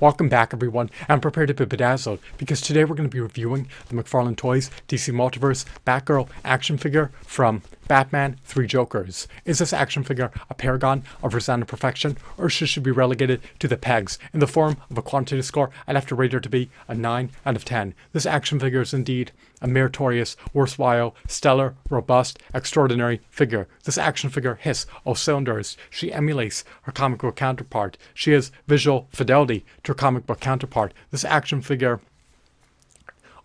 Welcome back, everyone. I'm prepared to be bedazzled because today we're going to be reviewing the McFarlane Toys DC Multiverse Batgirl action figure from Batman 3 Jokers. Is this action figure a paragon of resounding perfection, or should she be relegated to the pegs? In the form of a quantitative score, I'd have to rate her to be a 9 out of 10. This action figure is indeed a meritorious, worthwhile, stellar, robust, extraordinary figure. This action figure hits all cylinders. She emulates her comic book counterpart. She has visual fidelity to her comic book counterpart. This action figure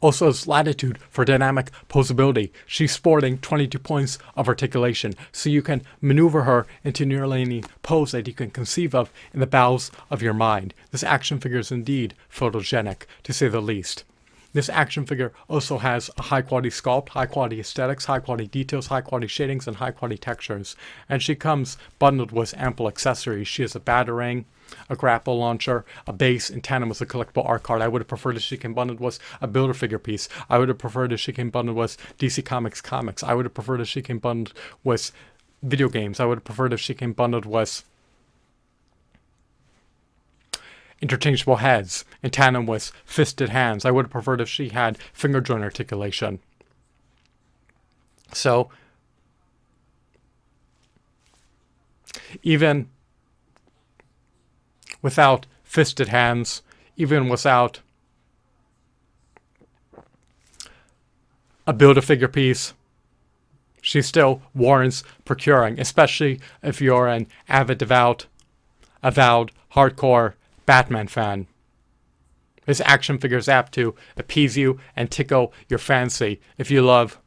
also has latitude for dynamic posability. She's sporting 22 points of articulation, so you can maneuver her into nearly any pose that you can conceive of in the bowels of your mind. This action figure is indeed photogenic, to say the least. This action figure also has a high-quality sculpt, high-quality aesthetics, high-quality details, high-quality shadings, and high-quality textures. And she comes bundled with ample accessories. She has a batarang, a grapple launcher, a base in tandem with a collectible art card. I would have preferred if she came bundled with a Builder-Figure piece. I would have preferred if she came bundled with DC Comics comics. I would have preferred if she came bundled with video games. I would have preferred if she came bundled with interchangeable heads in tandem with fisted hands. I would have preferred if she had finger joint articulation. So, even without fisted hands, even without a Build-A-Figure piece, she still warrants procuring, especially if you're an avid, avowed, hardcore Batman fan. This action figure is apt to appease you and tickle your fancy if you love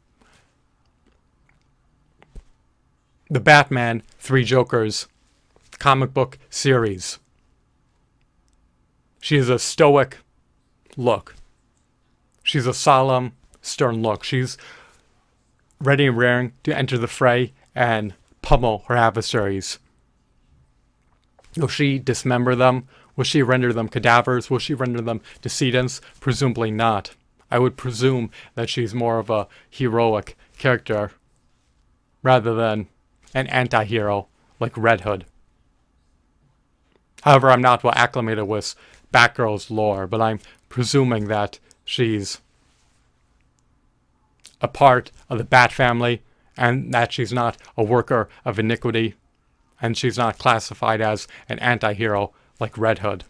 the Batman 3 Jokers comic book series. She has a stoic look. She's a solemn, stern look. She's ready and raring to enter the fray and pummel her adversaries. Will she dismember them? Will she render them cadavers? Will she render them decedents? Presumably not. I would presume that she's more of a heroic character rather than an anti-hero like Red Hood. However, I'm not well acclimated with Batgirl's lore, but I'm presuming that she's a part of the Bat family and that she's not a worker of iniquity and she's not classified as an anti-hero like Red Hood.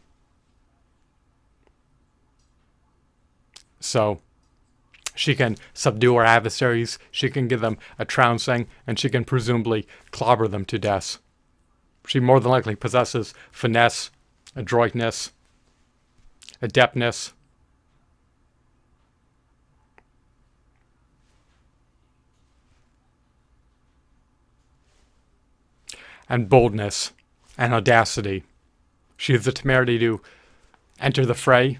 So, she can subdue her adversaries, she can give them a trouncing, and she can presumably clobber them to death. She more than likely possesses finesse, adroitness, adeptness, and boldness and audacity. She has the temerity to enter the fray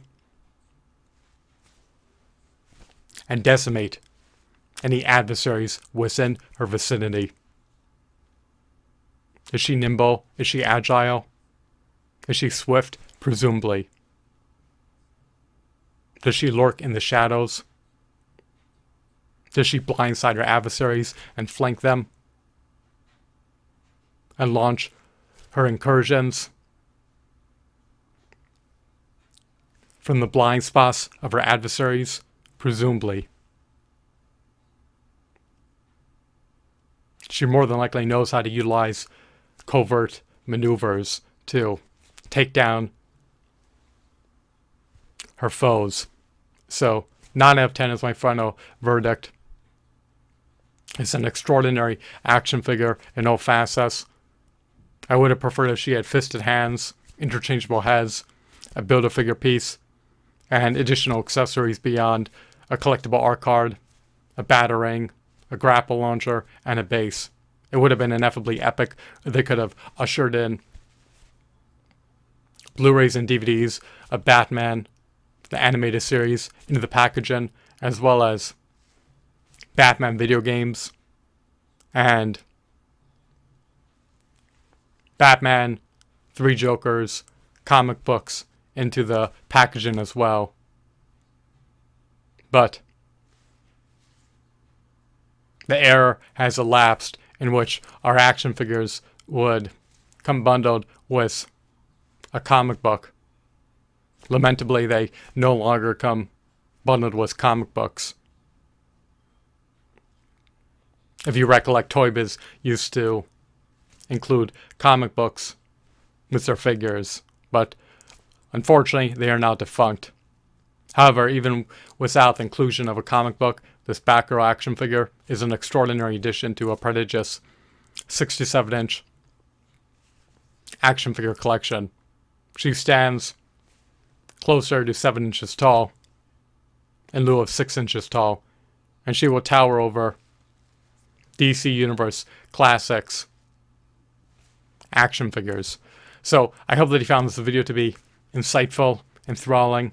and decimate any adversaries within her vicinity. Is she nimble? Is she agile? Is she swift? Presumably. Does she lurk in the shadows? Does she blindside her adversaries and flank them and launch her incursions from the blind spots of her adversaries? Presumably. She more than likely knows how to utilize covert maneuvers to take down her foes. So, 9 out of 10 is my final verdict. It's an extraordinary action figure in all facets. I would have preferred if she had fisted hands, interchangeable heads, a Build-A-Figure piece, and additional accessories beyond a collectible art card, a batarang, a grapple launcher, and a base. It would have been ineffably epic. They could have ushered in Blu-rays and DVDs of Batman, the animated series, into the packaging, as well as Batman video games and Batman 3 Jokers comic books into the packaging as well. But the era has elapsed in which our action figures would come bundled with a comic book Lamentably, they no longer come bundled with comic books. If you recollect, Toy Biz used to include comic books with their figures, but unfortunately, they are now defunct. However, even without the inclusion of a comic book, this Batgirl action figure is an extraordinary addition to a prodigious 67-inch action figure collection. She stands closer to 7 inches tall in lieu of 6 inches tall, and she will tower over DC Universe Classics action figures. So I hope that you found this video to be insightful, enthralling,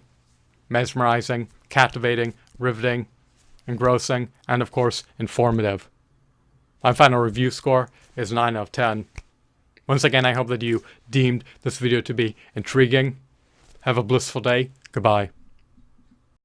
mesmerizing, captivating, riveting, engrossing, and of course informative. My final review score is 9 out of 10. Once again, I hope that you deemed this video to be intriguing. Have a blissful day. Goodbye.